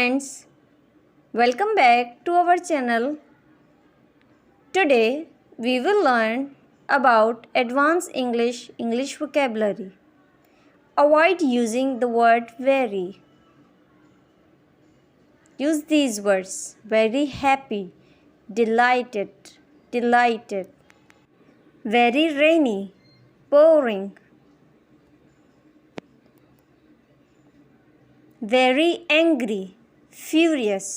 friends, welcome back to our channel. Today we will learn about advanced English vocabulary. Avoid using the word very. Use these words: very happy, delighted, very rainy, pouring, very angry, furious,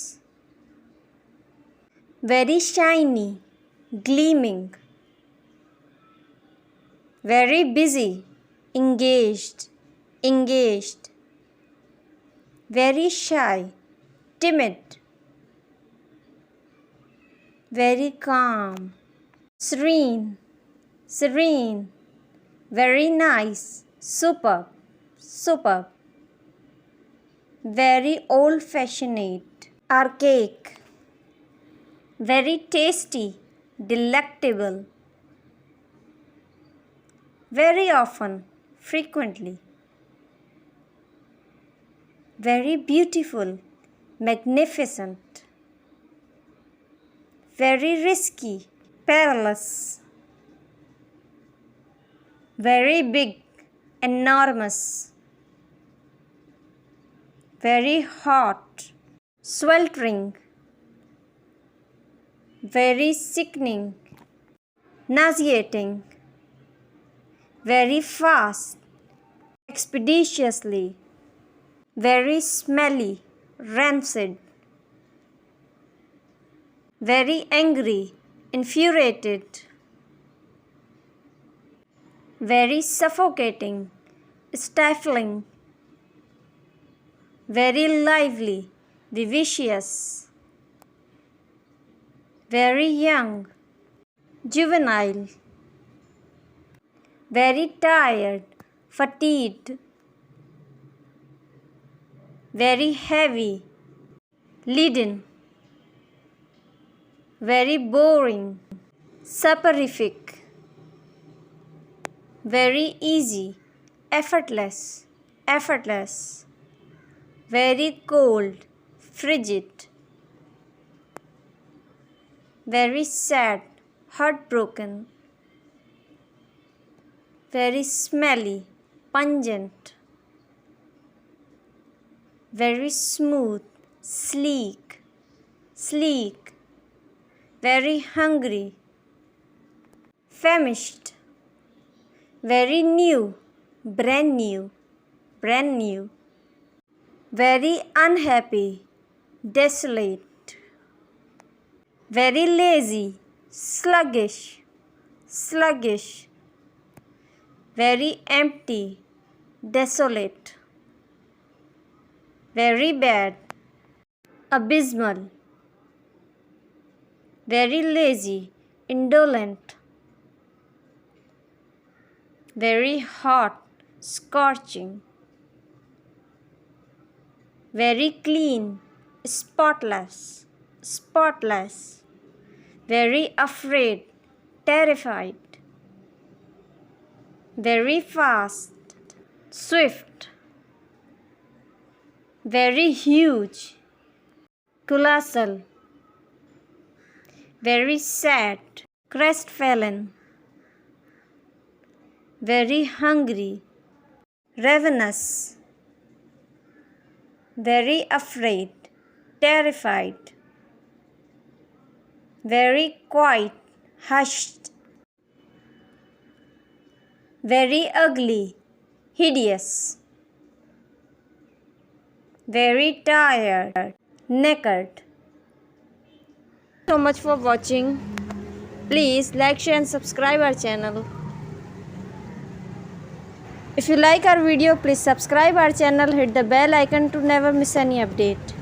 very shiny, gleaming, very busy, engaged, very shy, timid, very calm, serene, very nice, superb, very old-fashioned, archaic, very tasty, delectable, very often, frequently, very beautiful, magnificent, very risky, perilous, very big, enormous, very hot, sweltering, very sickening, nauseating, very fast, expeditiously, very smelly, rancid, very angry, infuriated, very suffocating, stifling, very lively, vivacious, very young, juvenile, very tired, fatigued, very heavy, leaden, very boring, soporific, very easy, effortless, very cold, frigid, very sad, heartbroken, very smelly, pungent, very smooth, sleek, very hungry, famished, very new, brand new, very unhappy, desolate, very lazy, sluggish, very empty, desolate, very bad, abysmal, very lazy, indolent, very hot, scorching, very clean, spotless, very afraid, terrified, very fast, swift, very huge, colossal, very sad, crestfallen, very hungry, ravenous, very afraid, terrified, very quiet, hushed, very ugly, hideous, very tired, naked. Thank you so much for watching. Please like, share and subscribe our channel. If you like our video, please subscribe our channel, hit the bell icon to never miss any update.